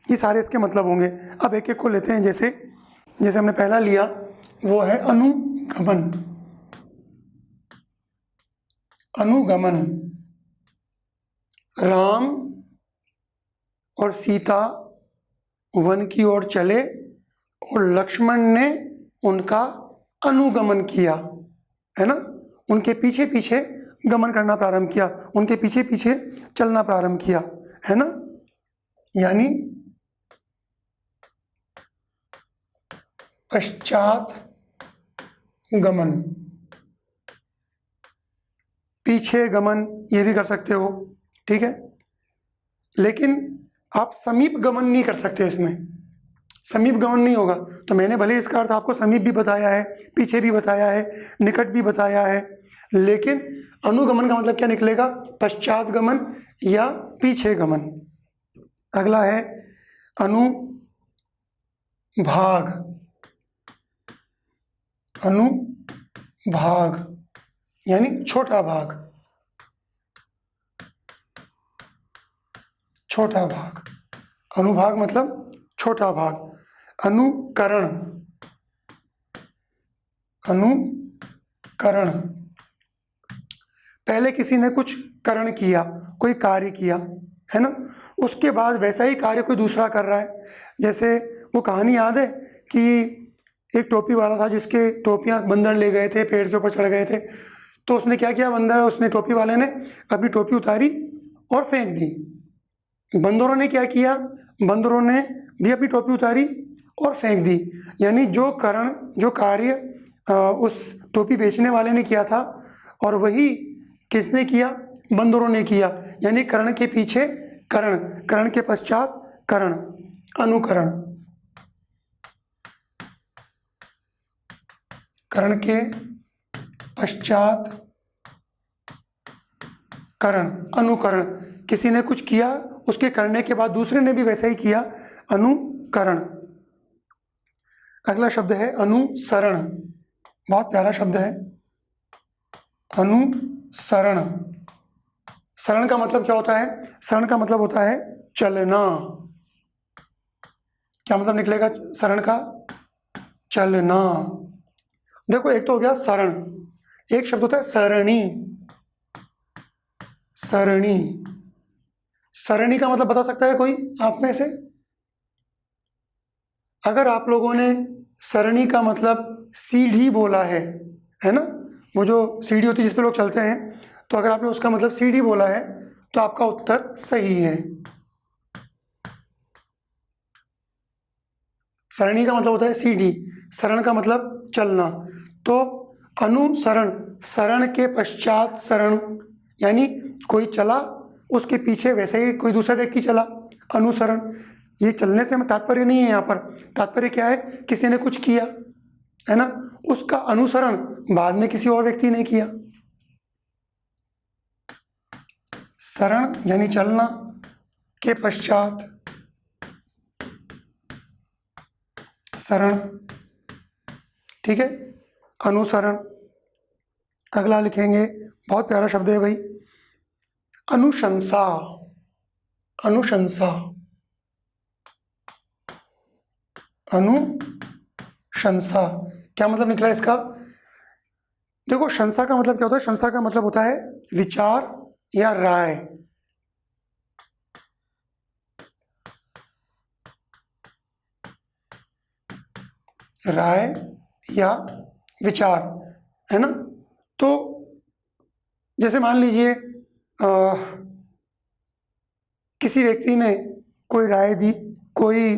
ये सारे इसके मतलब होंगे। अब एक एक को लेते हैं। जैसे हमने पहला लिया वो है अनुगमन। अनुगमन, राम और सीता वन की ओर चले और लक्ष्मण ने उनका अनुगमन किया, है ना, उनके पीछे पीछे गमन करना प्रारंभ किया, उनके पीछे पीछे चलना प्रारंभ किया, है ना। यानी पश्चात गमन, पीछे गमन, ये भी कर सकते हो, ठीक है। लेकिन आप समीप गमन नहीं कर सकते, इसमें समीप गमन नहीं होगा। तो मैंने भले इसका अर्थ आपको समीप भी बताया है, पीछे भी बताया है, निकट भी बताया है, लेकिन अनुगमन का मतलब क्या निकलेगा? पश्चात गमन या पीछे गमन। अगला है अनुभाग। अनुभाग यानी छोटा भाग, छोटा भाग। अनुभाग मतलब छोटा भाग। अनुकरण, अनुकरण, पहले किसी ने कुछ करण किया, कोई कार्य किया, है ना, उसके बाद वैसा ही कार्य कोई दूसरा कर रहा है। जैसे वो कहानी याद है कि एक टोपी वाला था जिसके टोपियां बंदर ले गए थे, पेड़ के ऊपर चढ़ गए थे। तो उसने क्या किया, उसने टोपी वाले ने अपनी टोपी उतारी और फेंक दी। बंदरों ने क्या किया? बंदरों ने भी अपनी टोपी उतारी और फेंक दी। यानी जो कार्य उस टोपी बेचने वाले ने किया था, और वही किसने किया? बंदरों ने किया। यानी करण के पीछे करण, करण के पश्चात करण, अनुकरण। करण के पश्चात करण, अनुकरण। किसी ने कुछ किया, उसके करने के बाद दूसरे ने भी वैसा ही किया, अनुकरण। अगला शब्द है अनुसरण। बहुत प्यारा शब्द है, अनुसरण। सरण का मतलब क्या होता है? सरण का मतलब होता है चलना। क्या मतलब निकलेगा सरण का? चलना। देखो एक तो हो गया सरण, एक शब्द होता है सरणी। सरणी। सरणी का मतलब बता सकता है कोई आप में से? अगर आप लोगों ने सरणी का मतलब सीढ़ी बोला है ना, वो जो सीढ़ी होती है जिस पे लोग चलते हैं, तो अगर आपने उसका मतलब सीढ़ी बोला है तो आपका उत्तर सही है। सरणी का मतलब होता है सीढ़ी, शरण का मतलब चलना। तो अनुसरण, शरण के पश्चात शरण, यानी कोई चला उसके पीछे वैसे ही कोई दूसरा व्यक्ति चला, अनुसरण। ये चलने से तात्पर्य नहीं है, यहाँ पर तात्पर्य क्या है, किसी ने कुछ किया है ना, उसका अनुसरण बाद में किसी और व्यक्ति ने किया। शरण यानी चलना, के पश्चात शरण, ठीक है, अनुसरण। अगला लिखेंगे, बहुत प्यारा शब्द है भाई, अनुशंसा। अनुशंसा, अनुशंसा क्या मतलब निकला इसका? देखो, शंसा का मतलब क्या होता है? शंसा का मतलब होता है विचार या राय। राय या विचार, है ना। तो जैसे मान लीजिए किसी व्यक्ति ने कोई राय दी, कोई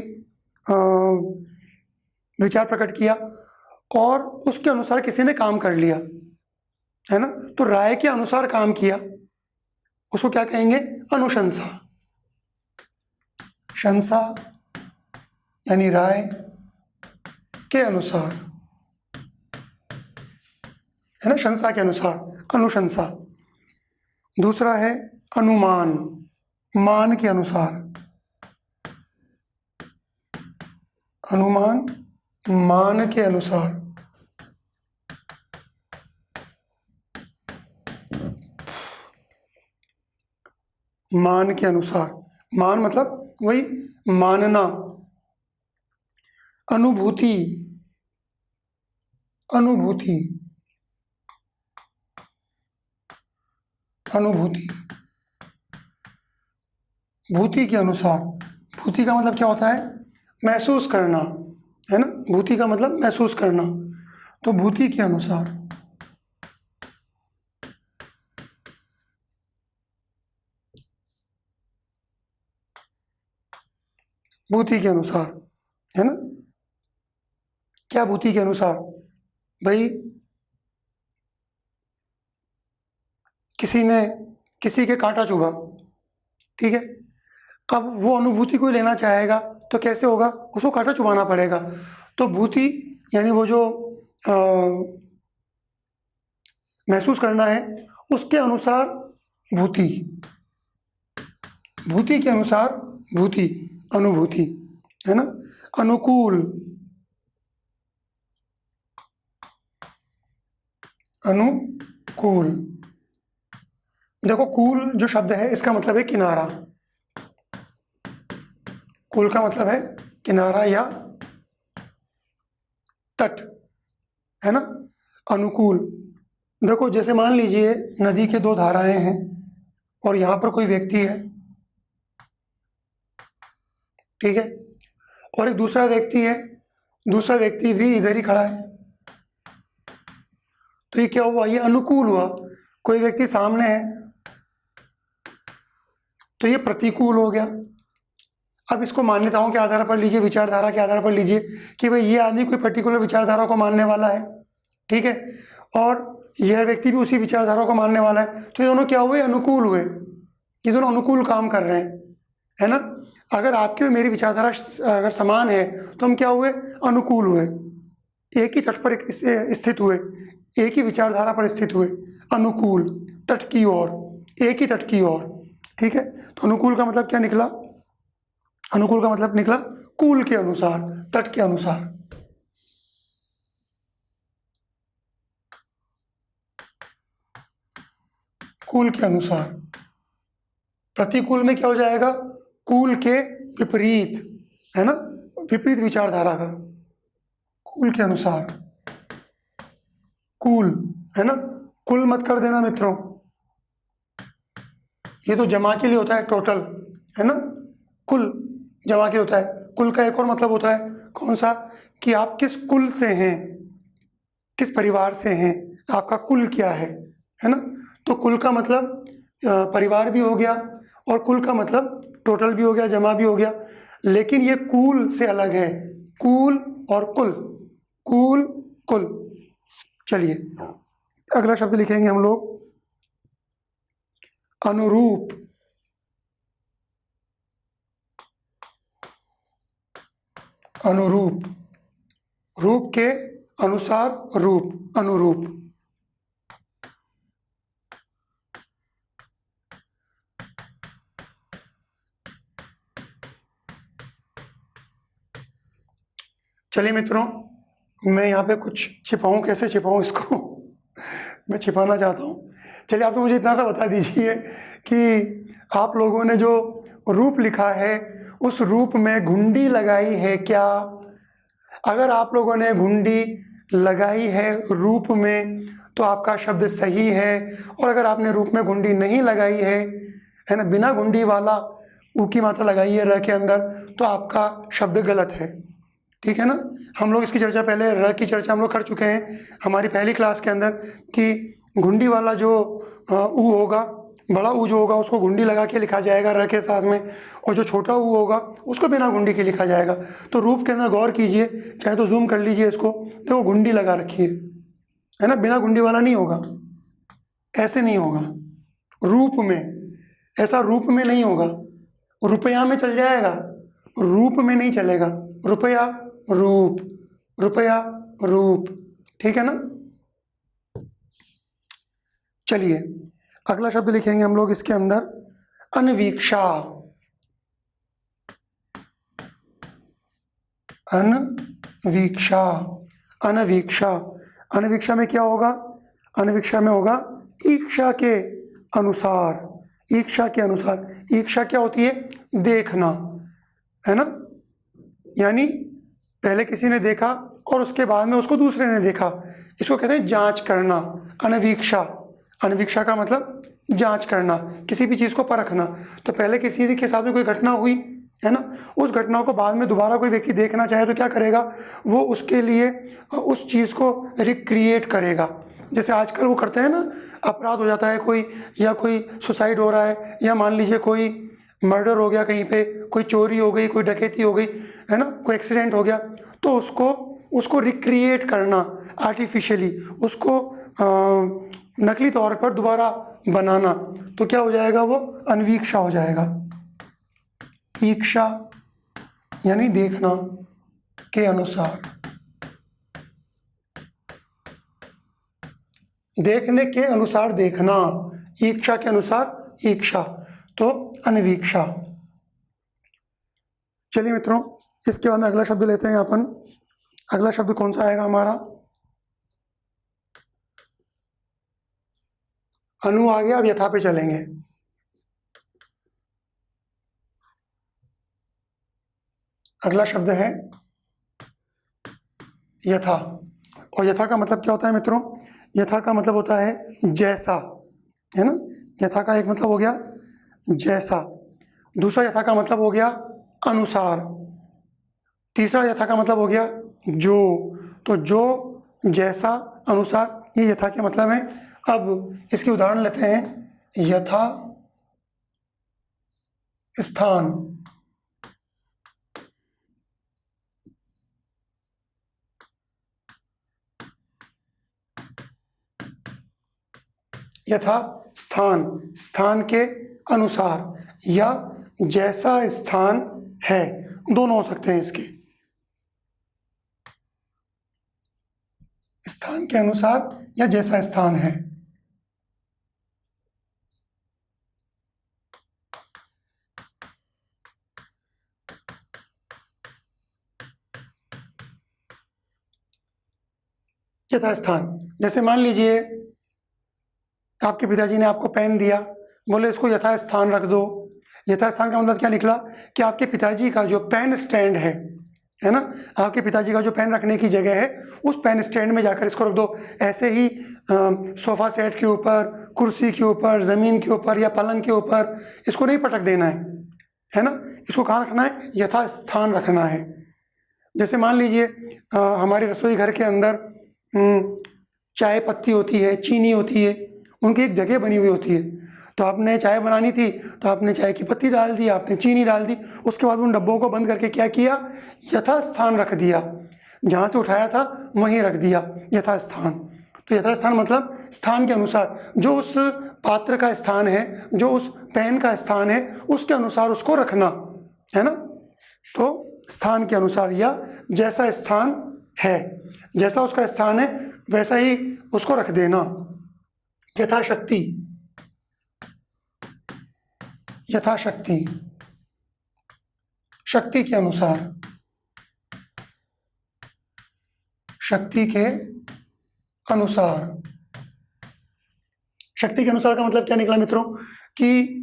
विचार प्रकट किया और उसके अनुसार किसी ने काम कर लिया, है ना, तो राय के अनुसार काम किया, उसको क्या कहेंगे? अनुशंसा। शंसा यानी राय के अनुसार, है ना, शंसा के अनुसार, अनुशंसा। दूसरा है अनुमान, मान के अनुसार। अनुमान, मान के अनुसार। मान के अनुसार, मान मतलब वही मानना। अनुभूति, अनुभूति, अनुभूति, भूति के अनुसार। भूति का मतलब क्या होता है? महसूस करना, है ना, भूति का मतलब महसूस करना। तो भूति के अनुसार, भूति के अनुसार, है ना। क्या भूति के अनुसार? भाई किसी ने किसी के कांटा चुभा, ठीक है, अब वो अनुभूति कोई लेना चाहेगा तो कैसे होगा? उसको कांटा चुभाना पड़ेगा। तो भूति यानी वो जो महसूस करना है उसके अनुसार भूति, भूति के अनुसार भूति, अनुभूति, है ना। अनुकूल, अनुकूल। देखो, कूल जो शब्द है इसका मतलब है किनारा। कूल का मतलब है किनारा या तट, है ना। अनुकूल, देखो जैसे मान लीजिए नदी के दो धाराएं हैं और यहाँ पर कोई व्यक्ति है, ठीक है, और एक दूसरा व्यक्ति है, दूसरा व्यक्ति भी इधर ही खड़ा है, तो ये क्या हुआ? ये अनुकूल हुआ। कोई व्यक्ति सामने है तो ये प्रतिकूल हो गया। अब इसको मान्यताओं के आधार पर लीजिए, विचारधारा के आधार पर लीजिए कि भाई ये आदमी कोई पर्टिकुलर विचारधारा को मानने वाला है, ठीक है, और यह व्यक्ति भी उसी विचारधारा को मानने वाला है, तो ये दोनों क्या हुए? अनुकूल हुए। ये दोनों अनुकूल काम कर रहे हैं, है ना। अगर आपकी और मेरी विचारधारा अगर समान है तो हम क्या हुए? अनुकूल हुए। एक ही तट पर स्थित हुए, एक ही विचारधारा पर स्थित हुए, अनुकूल, तट की ओर, एक ही तट की ओर, ठीक है। तो अनुकूल का मतलब क्या निकला? अनुकूल का मतलब निकला कूल के अनुसार, तट के अनुसार। कूल के अनुसार। प्रतिकूल में क्या हो जाएगा? कूल के विपरीत, है ना, विपरीत विचारधारा का। कूल के अनुसार, कूल, है ना, कुल मत कर देना मित्रों। ये तो जमा के लिए होता है, टोटल, है ना। कुल जमा के लिए होता है। कुल का एक और मतलब होता है, कौन सा, कि आप किस कुल से हैं, किस परिवार से हैं, आपका कुल क्या है ना। तो कुल का मतलब परिवार भी हो गया, और कुल का मतलब टोटल भी हो गया, जमा भी हो गया। लेकिन ये कुल से अलग है, कुल और कुल, कुल कुल। चलिए अगला शब्द लिखेंगे हम लोग, अनुरूप। अनुरूप, रूप के अनुसार रूप, अनुरूप। चलिए मित्रों, मैं यहाँ पे कुछ छिपाऊँ, कैसे छिपाऊँ इसको मैं छिपाना चाहता हूँ। चलिए आप तो मुझे इतना सा बता दीजिए कि आप लोगों ने जो रूप लिखा है उस रूप में घुंडी लगाई है क्या। अगर आप लोगों ने घुंडी लगाई है रूप में तो आपका शब्द सही है, और अगर आपने रूप में घुंडी नहीं लगाई है ना, बिना घुंडी वाला ऊ की मात्रा लगाई है र के अंदर, तो आपका शब्द गलत है। ठीक है ना। हम लोग इसकी चर्चा पहले, र की चर्चा हम लोग कर चुके हैं हमारी पहली क्लास के अंदर, कि घुंडी वाला जो ऊ होगा, बड़ा ऊ जो होगा उसको घुंडी लगा के लिखा जाएगा र के साथ में, और जो छोटा ऊ होगा उसको बिना घुंडी के लिखा जाएगा। तो रूप के अंदर गौर कीजिए, चाहे तो जूम कर लीजिए इसको, तो वो घुंडी लगा रखी है ना, बिना घुंडी वाला नहीं होगा, ऐसे नहीं होगा। रूप में, ऐसा रूप में नहीं होगा। रुपया में चल जाएगा, रूप में नहीं चलेगा। रुपया रूप, रुपया रूप, ठीक है ना। चलिए अगला शब्द लिखेंगे हम लोग इसके अंदर, अनवीक्षा। अनवीक्षा, अनवीक्षा, अनवीक्षा में क्या होगा, अनवीक्षा में होगा इच्छा के अनुसार, इच्छा के अनुसार। इच्छा क्या होती है, देखना, है ना। यानी पहले किसी ने देखा और उसके बाद में उसको दूसरे ने देखा, इसको कहते हैं जांच करना, अनवीक्षा। अनवीक्षा का मतलब जांच करना, किसी भी चीज़ को परखना। तो पहले किसी के साथ में कोई घटना हुई, है ना, उस घटना को बाद में दोबारा कोई व्यक्ति देखना चाहे तो क्या करेगा, वो उसके लिए उस चीज़ को रिक्रिएट करेगा। जैसे आजकल वो करते हैं ना, अपराध हो जाता है कोई, या कोई सुसाइड हो रहा है, या मान लीजिए कोई मर्डर हो गया कहीं पे, कोई चोरी हो गई, कोई डकैती हो गई, है ना, कोई एक्सीडेंट हो गया, तो उसको रिक्रिएट करना, आर्टिफिशियली उसको नकली तौर पर दोबारा बनाना, तो क्या हो जाएगा, वो अनवीक्षा हो जाएगा। इच्छा यानी देखना के अनुसार, देखने के अनुसार देखना, इच्छा के अनुसार इच्छा, तो अनवीक्षा। चलिए मित्रों, इसके बाद में अगला शब्द लेते हैं अपन। अगला शब्द कौन सा आएगा हमारा, अनु आ गया, अब यथा पे चलेंगे। अगला शब्द है यथा, और यथा का मतलब क्या होता है मित्रों, यथा का मतलब होता है जैसा, है ना। यथा का एक मतलब हो गया जैसा, दूसरा यथा का मतलब हो गया अनुसार, तीसरा यथा का मतलब हो गया जो। तो जो, जैसा, अनुसार, ये यथा के मतलब है। अब इसके उदाहरण लेते हैं, यथा स्थान, यथा स्थान, स्थान के अनुसार, या जैसा स्थान है, दोनों हो सकते हैं इसके, स्थान के अनुसार या जैसा स्थान है। यथा स्थान, जैसे मान लीजिए आपके पिताजी ने आपको पेन दिया, बोले इसको यथा स्थान रख दो। यथा स्थान का मतलब क्या निकला, कि आपके पिताजी का जो पेन स्टैंड है है ना। आपके पिताजी का जो पेन रखने की जगह है उस पेन स्टैंड में जाकर इसको रख दो। ऐसे ही सोफ़ा सेट के ऊपर, कुर्सी के ऊपर, ज़मीन के ऊपर या पलंग के ऊपर इसको नहीं पटक देना है ना। इसको कहाँ रखना है? यथास्थान रखना है। जैसे मान लीजिए हमारे रसोई घर के अंदर चाय पत्ती होती है, चीनी होती है, उनकी एक जगह बनी हुई होती है। तो आपने चाय बनानी थी तो आपने चाय की पत्ती डाल दी, आपने चीनी डाल दी, उसके बाद उन डब्बों को बंद करके क्या किया? यथास्थान रख दिया। जहाँ से उठाया था वहीं रख दिया, यथास्थान। तो यथास्थान मतलब स्थान के अनुसार, जो उस पात्र का स्थान है, जो उस पेन का स्थान है, उसके अनुसार उसको रखना, है ना। तो स्थान के अनुसार, या जैसा स्थान है, जैसा उसका स्थान है वैसा ही उसको रख देना। यथाशक्ति, यथाशक्ति, शक्ति के अनुसार, शक्ति के अनुसार। शक्ति के अनुसार का मतलब क्या निकला मित्रों? कि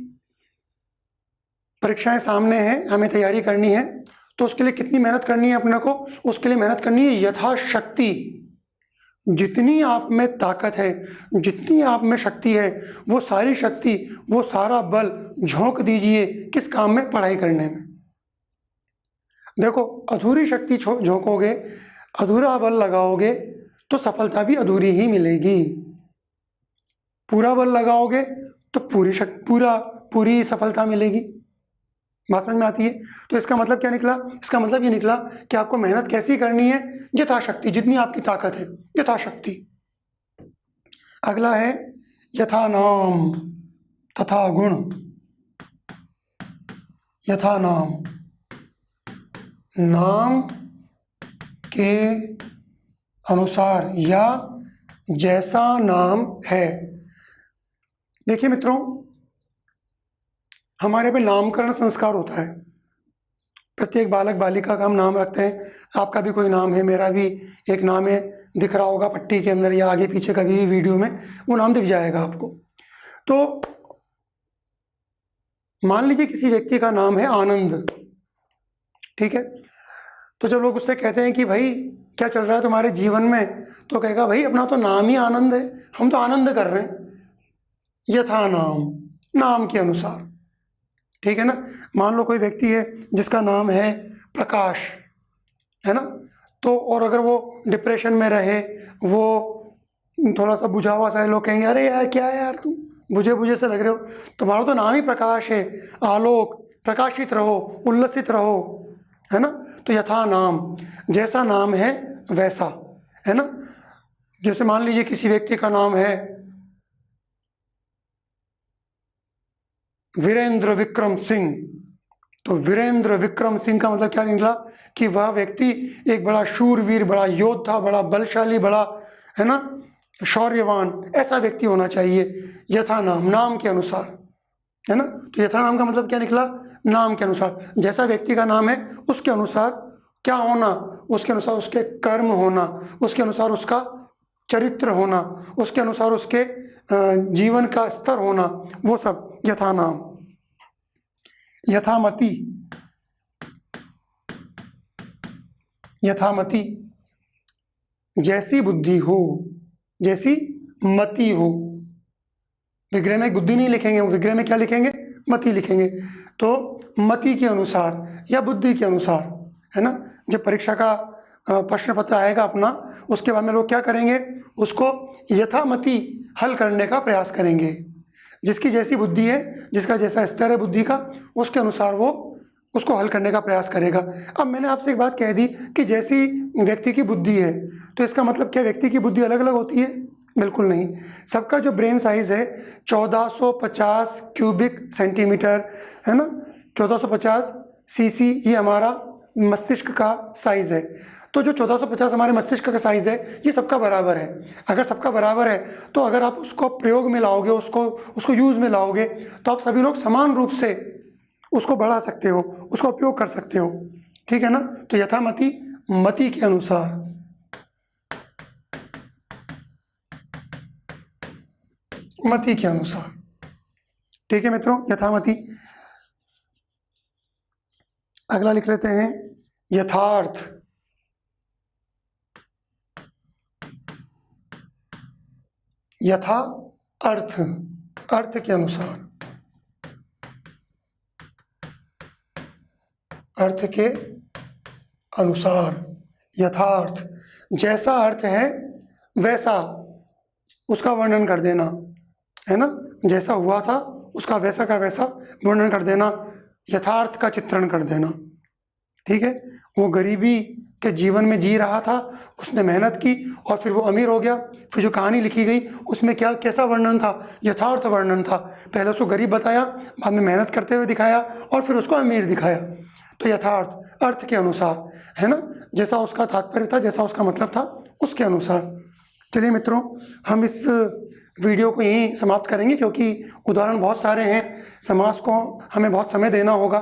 परीक्षाएं सामने हैं, हमें तैयारी करनी है, तो उसके लिए कितनी मेहनत करनी है अपने को? उसके लिए मेहनत करनी है यथाशक्ति। जितनी आप में ताकत है, जितनी आप में शक्ति है, वो सारी शक्ति, वो सारा बल झोंक दीजिए किस काम में? पढ़ाई करने में। देखो, अधूरी शक्ति झोंकोगे, अधूरा बल लगाओगे तो सफलता भी अधूरी ही मिलेगी। पूरा बल लगाओगे तो पूरी सफलता मिलेगी। बात समझ में आती है? तो इसका मतलब क्या निकला? इसका मतलब ये निकला कि आपको मेहनत कैसी करनी है? यथाशक्ति, जितनी आपकी ताकत है, यथाशक्ति। अगला है यथा नाम तथा गुण। यथा नाम, नाम के अनुसार या जैसा नाम है। देखिए मित्रों, हमारे पे नामकरण संस्कार होता है। प्रत्येक बालक बालिका का हम नाम रखते हैं। आपका भी कोई नाम है, मेरा भी एक नाम है, दिख रहा होगा पट्टी के अंदर या आगे पीछे कभी भी वीडियो में वो नाम दिख जाएगा आपको। तो मान लीजिए किसी व्यक्ति का नाम है आनंद, ठीक है। तो जब लोग उससे कहते हैं कि भाई क्या चल रहा है तुम्हारे जीवन में, तो कहेगा भाई अपना तो नाम ही आनंद है, हम तो आनंद कर रहे हैं। यथा नाम, नाम के अनुसार, ठीक है ना। मान लो कोई व्यक्ति है जिसका नाम है प्रकाश, है ना। तो और अगर वो डिप्रेशन में रहे, वो थोड़ा सा बुझा हुआ सा, लोग कहेंगे अरे यार क्या है यार तुम बुझे बुझे से लग रहे हो, तुम्हारा तो नाम ही प्रकाश है, आलोक, प्रकाशित रहो, उल्लसित रहो, है ना। तो यथा नाम, जैसा नाम है वैसा, है ना। जैसे मान लीजिए किसी व्यक्ति का नाम है वीरेंद्र विक्रम सिंह, तो वीरेंद्र विक्रम सिंह का मतलब क्या निकला? कि वह व्यक्ति एक बड़ा शूरवीर, बड़ा योद्धा, बड़ा बलशाली, बड़ा, है ना, शौर्यवान, ऐसा व्यक्ति होना चाहिए। यथा नाम, नाम के अनुसार, है ना। तो यथा नाम का मतलब क्या निकला? नाम के अनुसार, जैसा व्यक्ति का नाम है उसके अनुसार क्या होना? उसके अनुसार उसके कर्म होना, उसके अनुसार उसका चरित्र होना, उसके अनुसार उसके जीवन का स्तर होना, वो सब यथा नाम। यथामति, यथामति, जैसी बुद्धि हो, जैसी मति हो। विग्रह में बुद्धि नहीं लिखेंगे, विग्रह में क्या लिखेंगे? मति लिखेंगे। तो मति के अनुसार या बुद्धि के अनुसार, है ना। जब परीक्षा का प्रश्न पत्र आएगा अपना, उसके बाद में लोग क्या करेंगे? उसको यथामति हल करने का प्रयास करेंगे। जिसकी जैसी बुद्धि है, जिसका जैसा स्तर है बुद्धि का, उसके अनुसार वो उसको हल करने का प्रयास करेगा। अब मैंने आपसे एक बात कह दी कि जैसी व्यक्ति की बुद्धि है, तो इसका मतलब क्या व्यक्ति की बुद्धि अलग अलग होती है? बिल्कुल नहीं। सबका जो ब्रेन साइज है 1450 क्यूबिक सेंटीमीटर, है ना, 1450 सीसी, ये हमारा मस्तिष्क का साइज है। तो जो 1450 हमारे मस्तिष्क का साइज है, ये सबका बराबर है। अगर सबका बराबर है तो अगर आप उसको प्रयोग में लाओगे, उसको यूज़ में लाओगे, तो आप सभी लोग समान रूप से उसको बढ़ा सकते हो, उसका उपयोग कर सकते हो, ठीक है ना। तो यथामति, मति के अनुसार। मति के अनुसार, ठीक है मित्रों, यथामति। अगला लिख लेते हैं यथार्थ, यथा अर्थ, अर्थ के अनुसार, अर्थ के अनुसार, यथार्थ, जैसा अर्थ है वैसा उसका वर्णन कर देना, है ना, जैसा हुआ था उसका वैसा का वैसा वर्णन कर देना, यथार्थ का चित्रण कर देना। ठीक है, वो गरीबी के जीवन में जी रहा था, उसने मेहनत की और फिर वो अमीर हो गया। फिर जो कहानी लिखी गई उसमें क्या कैसा वर्णन था, यथार्थ वर्णन था। पहले उसको गरीब बताया, बाद में मेहनत करते हुए दिखाया और फिर उसको अमीर दिखाया। तो यथार्थ, अर्थ के अनुसार, है ना, जैसा उसका तात्पर्य था, जैसा उसका मतलब था, उसके अनुसार। चलिए मित्रों, हम इस वीडियो को यहीं समाप्त करेंगे क्योंकि उदाहरण बहुत सारे हैं। समास को हमें बहुत समय देना होगा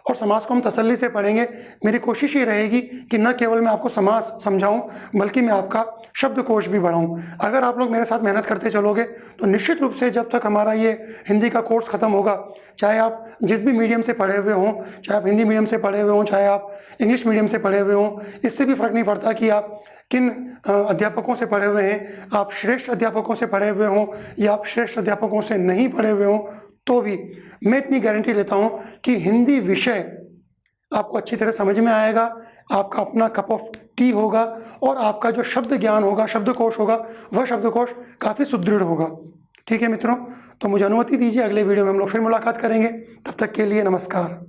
और समास को हम तसल्ली से पढ़ेंगे। मेरी कोशिश ये रहेगी कि न केवल मैं आपको समास समझाऊं बल्कि मैं आपका शब्दकोश भी बढ़ाऊं। अगर आप लोग मेरे साथ मेहनत करते चलोगे तो निश्चित रूप से जब तक हमारा ये हिंदी का कोर्स ख़त्म होगा, चाहे आप जिस भी मीडियम से पढ़े हुए हों, चाहे आप हिंदी मीडियम से पढ़े हुए हों, चाहे आप इंग्लिश मीडियम से पढ़े हुए हों, इससे भी फ़र्क नहीं पड़ता कि आप किन अध्यापकों से पढ़े हुए हैं, आप श्रेष्ठ अध्यापकों से पढ़े हुए हों या आप श्रेष्ठ अध्यापकों से नहीं पढ़े हुए हों, तो भी मैं इतनी गारंटी लेता हूं कि हिंदी विषय आपको अच्छी तरह समझ में आएगा, आपका अपना कप ऑफ टी होगा और आपका जो शब्द ज्ञान होगा, शब्दकोश होगा, वह शब्दकोश काफ़ी सुदृढ़ होगा। ठीक है मित्रों, तो मुझे अनुमति दीजिए, अगले वीडियो में हम लोग फिर मुलाकात करेंगे। तब तक के लिए नमस्कार।